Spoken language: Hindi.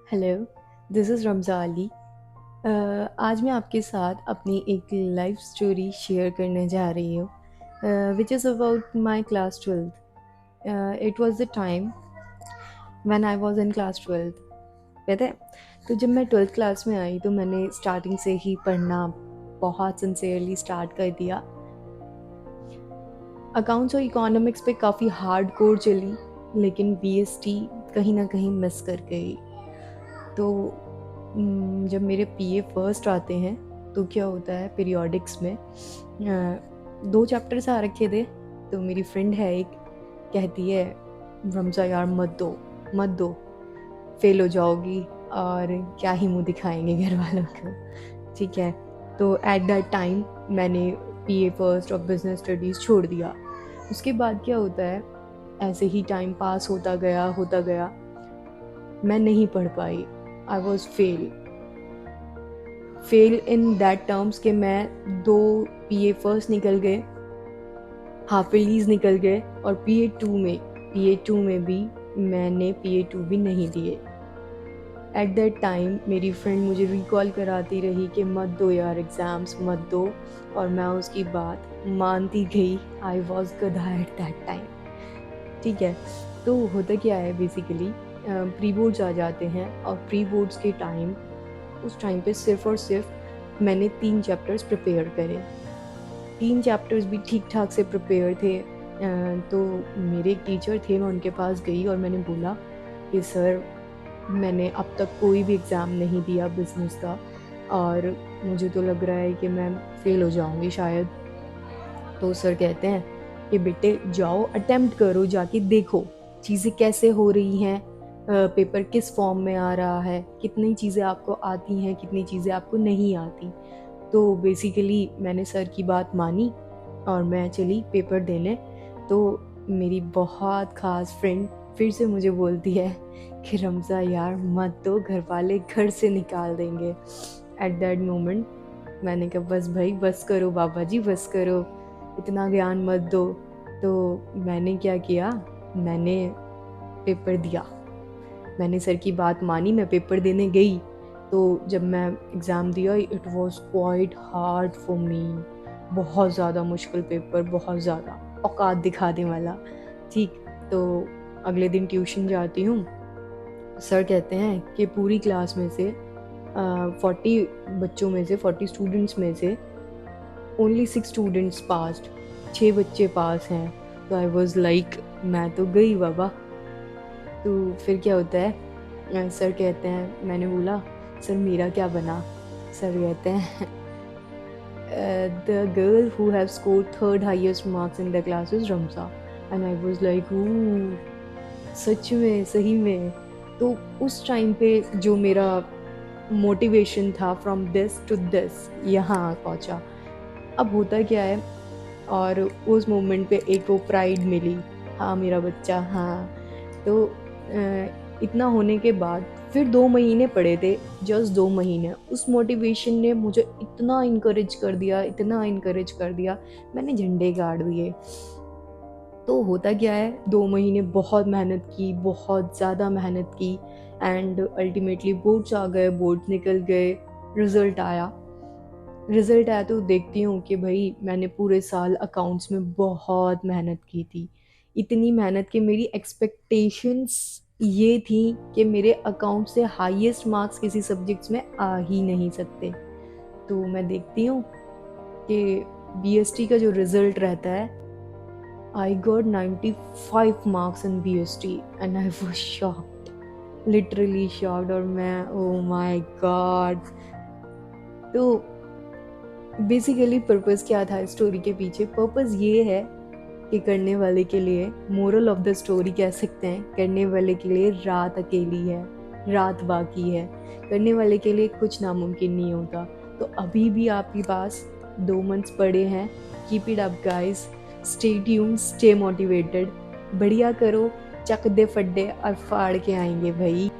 Hello, this is Ramza Ali. आज मैं आपके साथ अपनी एक लाइफ़ स्टोरी शेयर करने जा रही हूँ, which is about my class 12th। It was the time when I was in class 12th। पता है, तो जब मैं 12th क्लास में आई तो मैंने स्टार्टिंग से ही पढ़ना बहुत सिंसियरली स्टार्ट कर दिया। अकाउंट्स और इकोनॉमिक्स पे काफ़ी हार्डकोर चली, लेकिन बीएसटी कहीं न कहीं मिस कर गई। तो जब मेरे पीए फर्स्ट आते हैं तो क्या होता है, पीरियोडिक्स में 2 चैप्टर्स आ रखे थे। तो मेरी फ्रेंड है एक, कहती है रमज़ा यार मत दो, फेल हो जाओगी और क्या ही मुँह दिखाएँगे घर वालों को। ठीक है, तो एट दैट टाइम मैंने पीए फर्स्ट और बिज़नेस स्टडीज़ छोड़ दिया। उसके बाद क्या होता है, ऐसे ही टाइम पास होता गया, मैं नहीं पढ़ पाई। I was fail in that terms कि मैं 2 पीए फर्स्ट निकल गए, हाफ ईयरलीज़ निकल गए, और पीए टू में भी मैंने पीए टू भी नहीं दिए। एट दैट टाइम मेरी फ्रेंड मुझे रिकॉल कराती रही कि मत दो यार एग्ज़ाम्स मत दो, और मैं उसकी बात मानती गई। आई वॉज़ गधा एट दैट टाइम। ठीक है, तो होता क्या है बेसिकली, प्री बोर्ड्स आ जाते हैं और प्री बोर्ड्स के टाइम, उस टाइम पे सिर्फ़ और सिर्फ मैंने 3 चैप्टर्स प्रिपेयर करे। 3 चैप्टर्स भी ठीक-ठाक से प्रिपेयर थे। तो मेरे एक टीचर थे, मैं उनके पास गई और मैंने बोला कि सर, मैंने अब तक कोई भी एग्ज़ाम नहीं दिया बिज़नेस का, और मुझे तो लग रहा है कि मैं फ़ेल हो जाऊँगी शायद। तो सर कहते हैं कि बेटे जाओ, अटेम्प्ट करो, जाके देखो चीज़ें कैसे हो रही हैं, पेपर किस फॉर्म में आ रहा है, कितनी चीज़ें आपको आती हैं, कितनी चीज़ें आपको नहीं आती। तो बेसिकली मैंने सर की बात मानी और मैं चली पेपर देने। तो मेरी बहुत ख़ास फ्रेंड फिर से मुझे बोलती है कि रमज़ा यार मत दो, घर वाले घर से निकाल देंगे। एट दैट मोमेंट मैंने कहा बस भाई बस करो बाबा जी, बस करो, इतना ज्ञान मत दो। तो मैंने क्या किया, मैंने पेपर दिया। मैंने सर की बात मानी, मैं पेपर देने गई। तो जब मैं एग्ज़ाम दिया, it was quite hard for me. बहुत ज़्यादा मुश्किल पेपर, बहुत ज़्यादा औकात दिखाने वाला। ठीक, तो अगले दिन ट्यूशन जाती हूँ। सर कहते हैं कि पूरी क्लास में से 40 बच्चों में से, 40 स्टूडेंट्स में से ओनली 6 स्टूडेंट्स पास्ड, 6 बच्चे पास हैं। तो आई वाज़ लाइक मैं तो गई बाबा। तो फिर क्या होता है, सर कहते हैं, मैंने बोला सर मेरा क्या बना? सर कहते हैं the girl who have scored third highest marks in the class is Ramza. And I was like सच में, सही में। तो उस टाइम पे जो मेरा मोटिवेशन था फ्रॉम दिस टू दिस, यहाँ पहुँचा। अब होता क्या है, और उस मोमेंट पे एक वो प्राइड मिली, हाँ मेरा बच्चा, हाँ। तो इतना होने के बाद फिर 2 महीने पड़े थे, जस्ट 2 महीने। उस मोटिवेशन ने मुझे इतना इनकरेज कर दिया, मैंने झंडे गाड़ दिए। तो होता क्या है, 2 महीने बहुत मेहनत की, बहुत ज़्यादा मेहनत की, एंड अल्टीमेटली बोर्ड्स आ गए, बोर्ड्स निकल गए, रिज़ल्ट आया। रिज़ल्ट आया तो देखती हूँ कि भई मैंने पूरे साल अकाउंट्स में बहुत मेहनत की थी। इतनी मेहनत कि मेरी एक्सपेक्टेशंस ये थी कि मेरे अकाउंट से हाईएस्ट मार्क्स किसी सब्जेक्ट्स में आ ही नहीं सकते। तो मैं देखती हूँ कि बीएसटी का जो रिज़ल्ट रहता है, I got 95 marks in BST and I was shocked, literally shocked. और मैं ओह माय गॉड! तो बेसिकली पर्पस क्या था इस स्टोरी के पीछे? पर्पस ये है कि करने वाले के लिए, मोरल ऑफ द स्टोरी कह सकते हैं, करने वाले के लिए रात अकेली है, रात बाकी है, करने वाले के लिए कुछ नामुमकिन नहीं होता। तो अभी भी आपके पास 2 मंथ्स पड़े हैं। Keep it up guys, stay tuned, stay motivated, बढ़िया करो, चक दे फड्डे और फाड़ के आएंगे भाई।